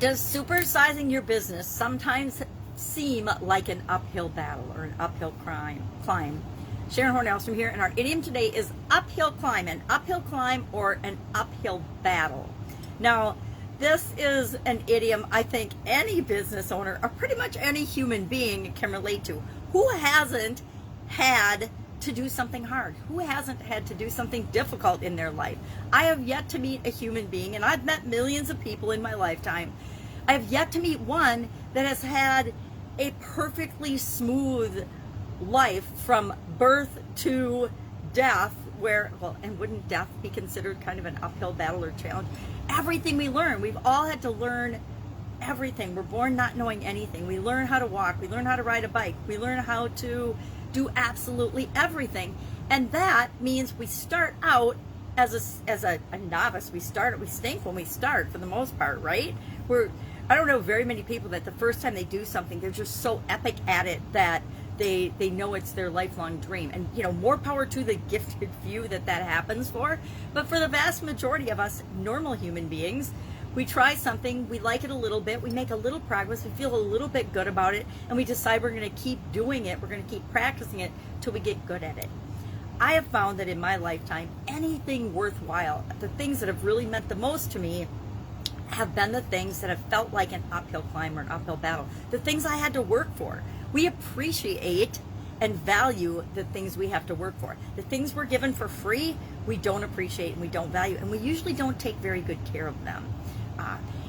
Does supersizing your business sometimes seem like an uphill battle or an uphill climb? Sharon Horne-Ellstrom here, and our idiom today is uphill climb, an uphill climb or an uphill battle. Now, this is an idiom I think any business owner or pretty much any human being can relate to. Who hasn't had to do something hard? Who hasn't had to do something difficult in their life? I have yet to meet a human being, and I've met millions of people in my lifetime. I have yet to meet one that has had a perfectly smooth life from birth to death, where, well, and wouldn't death be considered kind of an uphill battle or challenge? Everything we learn, we've all had to learn everything. We're born not knowing anything. We learn how to walk, we learn how to ride a bike, we learn how to do absolutely everything. And that means we start out as a novice. We stink when we start, for the most part, right? I don't know very many people that the first time they do something, they're just so epic at it that they know it's their lifelong dream. And, you know, more power to the gifted few that happens for. But for the vast majority of us normal human beings, we try something, we like it a little bit, we make a little progress, we feel a little bit good about it, and we decide we're going to keep doing it, we're going to keep practicing it till we get good at it. I have found that in my lifetime, anything worthwhile, the things that have really meant the most to me, have been the things that have felt like an uphill climb or an uphill battle. The things I had to work for. We appreciate and value the things we have to work for. The things we're given for free, we don't appreciate and we don't value, and we usually don't take very good care of them.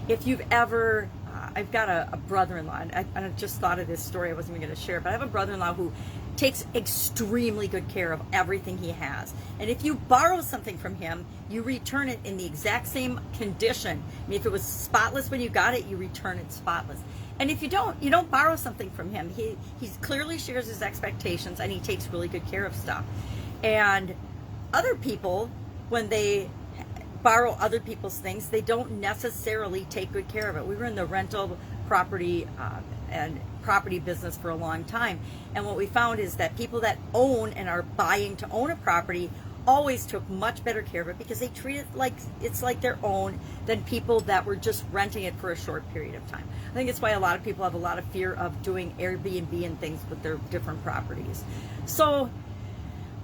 If you've ever, I've got a brother-in-law, and I just thought of this story I wasn't even going to share, but I have a brother-in-law who takes extremely good care of everything he has. And if you borrow something from him, you return it in the exact same condition. I mean, if it was spotless when you got it, you return it spotless. And if you don't borrow something from him. He clearly shares his expectations, and he takes really good care of stuff. And other people, when they borrow other people's things, they don't necessarily take good care of it. We were in the rental property and property business for a long time, and what we found is that people that own and are buying to own a property always took much better care of it because they treat it like it's like their own than people that were just renting it for a short period of time. I think it's why a lot of people have a lot of fear of doing Airbnb and things with their different properties. So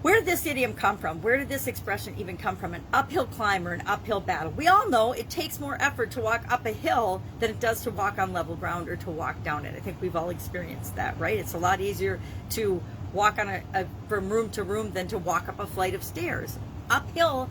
where did this idiom come from? Where did this expression even come from? An uphill climb or an uphill battle? We all know it takes more effort to walk up a hill than it does to walk on level ground or to walk down it. I think we've all experienced that, right? It's a lot easier to walk on from room to room than to walk up a flight of stairs. Uphill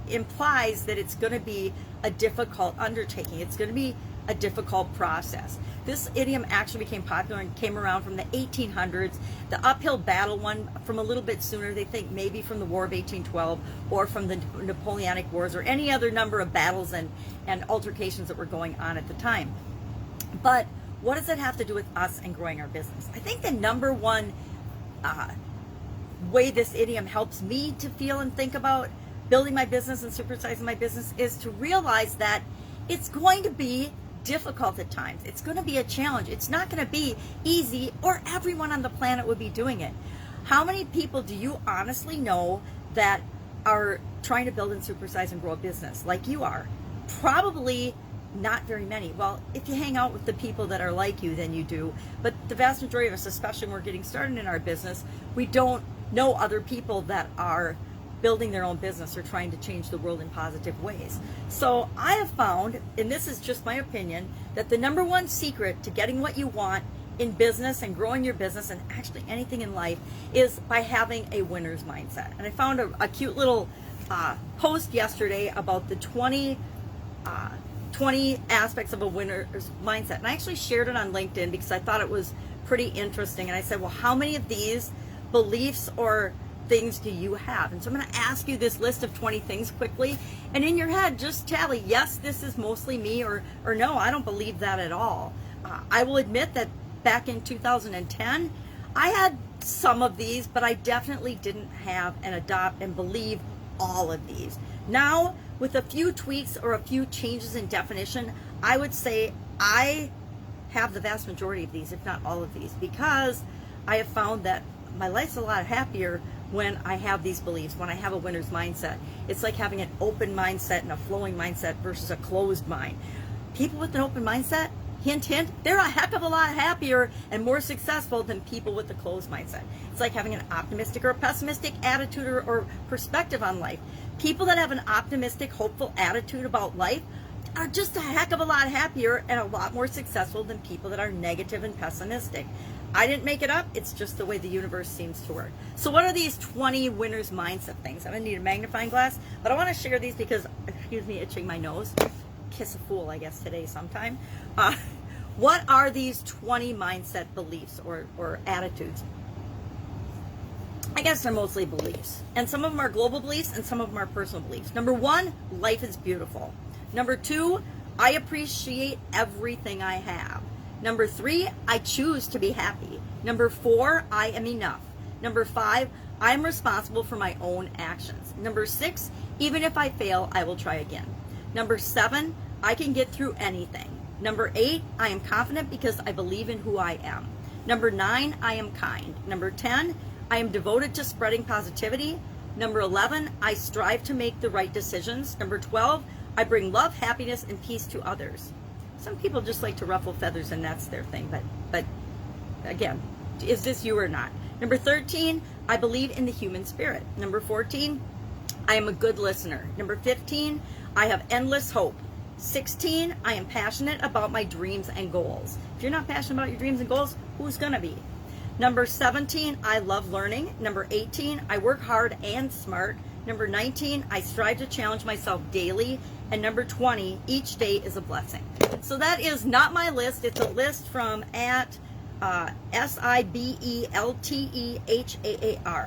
implies that it's going to be a difficult undertaking. It's going to be a difficult process. This idiom actually became popular and came around from the 1800s. The uphill battle one from a little bit sooner. They think maybe from the War of 1812 or from the Napoleonic Wars or any other number of battles and altercations that were going on at the time. But what does it have to do with us and growing our business? I think the number one way this idiom helps me to feel and think about building my business and supersizing my business is to realize that it's going to be difficult at times. It's going to be a challenge. It's not going to be easy, or everyone on the planet would be doing it. How many people do you honestly know that are trying to build and supersize and grow a business like you are? Probably not very many. Well, if you hang out with the people that are like you, then you do. But the vast majority of us, especially when we're getting started in our business, we don't know other people that are building their own business or trying to change the world in positive ways. So I have found, and this is just my opinion, that the number one secret to getting what you want in business and growing your business and actually anything in life is by having a winner's mindset. And I found a cute little post yesterday about the 20 aspects of a winner's mindset. And I actually shared it on LinkedIn because I thought it was pretty interesting. And I said, well, how many of these beliefs or things do you have? And so I'm going to ask you this list of 20 things quickly, and in your head just tally, yes, this is mostly me, or no, I don't believe that at all. I will admit that back in 2010 I had some of these, but I definitely didn't have and adopt and believe all of these. Now, with a few tweaks or a few changes in definition, I would say I have the vast majority of these, if not all of these, because I have found that my life's a lot happier when I have these beliefs, when I have a winner's mindset. It's like having an open mindset and a flowing mindset versus a closed mind. People with an open mindset, hint, hint, they're a heck of a lot happier and more successful than people with a closed mindset. It's like having an optimistic or a pessimistic attitude or perspective on life. People that have an optimistic, hopeful attitude about life are just a heck of a lot happier and a lot more successful than people that are negative and pessimistic. I didn't make it up. It's just the way the universe seems to work. So what are these 20 winners mindset things? I'm going to need a magnifying glass, but I want to share these because, excuse me, itching my nose. Kiss a fool, I guess, today sometime. What are these 20 mindset beliefs or attitudes? I guess they're mostly beliefs. And some of them are global beliefs and some of them are personal beliefs. Number 1, life is beautiful. Number 2, I appreciate everything I have. Number 3, I choose to be happy. Number 4, I am enough. Number 5, I'm responsible for my own actions. Number 6, even if I fail, I will try again. Number 7, I can get through anything. Number 8, I am confident because I believe in who I am. Number 9, I am kind. Number 10, I am devoted to spreading positivity. Number 11, I strive to make the right decisions. Number 12, I bring love, happiness, and peace to others. Some people just like to ruffle feathers and that's their thing, but again, is this you or not? Number 13, I believe in the human spirit. Number 14, I am a good listener. Number 15, I have endless hope. 16, I am passionate about my dreams and goals. If you're not passionate about your dreams and goals, who's gonna be? Number 17, I love learning. Number 18, I work hard and smart. Number 19, I strive to challenge myself daily. And number 20, each day is a blessing. So that is not my list. It's a list from at Sibeltehaar.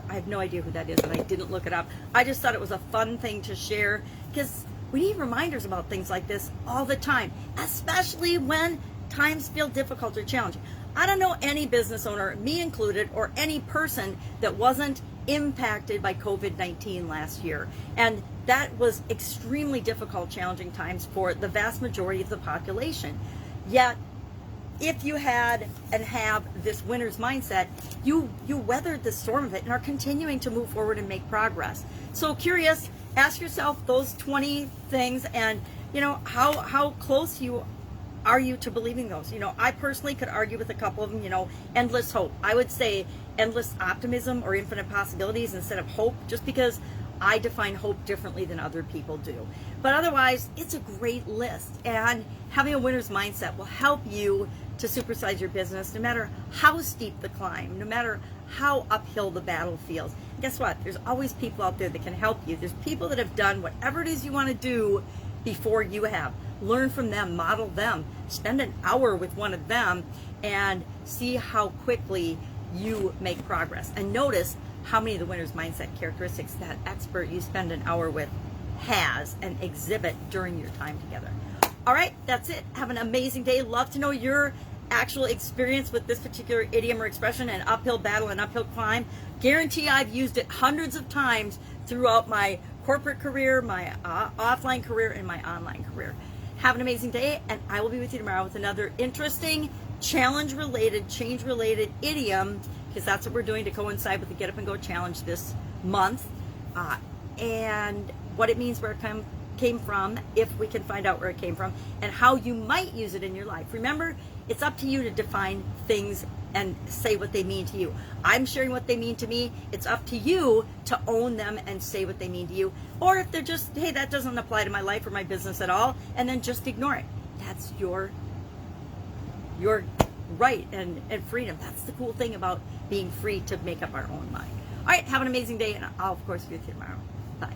I have no idea who that is, and I didn't look it up. I just thought it was a fun thing to share because we need reminders about things like this all the time, especially when times feel difficult or challenging. I don't know any business owner, me included, or any person that wasn't impacted by COVID-19 last year. And that was extremely difficult, challenging times for the vast majority of the population. Yet, if you had and have this winner's mindset, you weathered the storm of it and are continuing to move forward and make progress. So curious, ask yourself those 20 things and, you know, how close are you to believing those? You know, I personally could argue with a couple of them, you know, endless hope. I would say endless optimism or infinite possibilities instead of hope, just because I define hope differently than other people do. But otherwise, it's a great list. And having a winner's mindset will help you to supersize your business no matter how steep the climb, no matter how uphill the battle feels. And guess what? There's always people out there that can help you. There's people that have done whatever it is you want to do before you have. Learn from them, model them, spend an hour with one of them and see how quickly you make progress. And notice how many of the winner's mindset characteristics that expert you spend an hour with has and exhibit during your time together. All right, that's it. Have an amazing day. Love to know your actual experience with this particular idiom or expression, an uphill battle and uphill climb. Guarantee I've used it hundreds of times throughout my corporate career, my offline career, and my online career. Have an amazing day, and I will be with you tomorrow with another interesting challenge-related, change-related idiom, because that's what we're doing to coincide with the Get Up and Go Challenge this month, and what it means, where it came from, if we can find out where it came from, and how you might use it in your life. Remember, it's up to you to define things and say what they mean to you. I'm sharing what they mean to me. It's up to you to own them and say what they mean to you. Or if they're just, hey, that doesn't apply to my life or my business at all, and then just ignore it. That's your right and freedom. That's the cool thing about being free to make up our own mind. All right, have an amazing day, and I'll, of course, be with you tomorrow. Bye.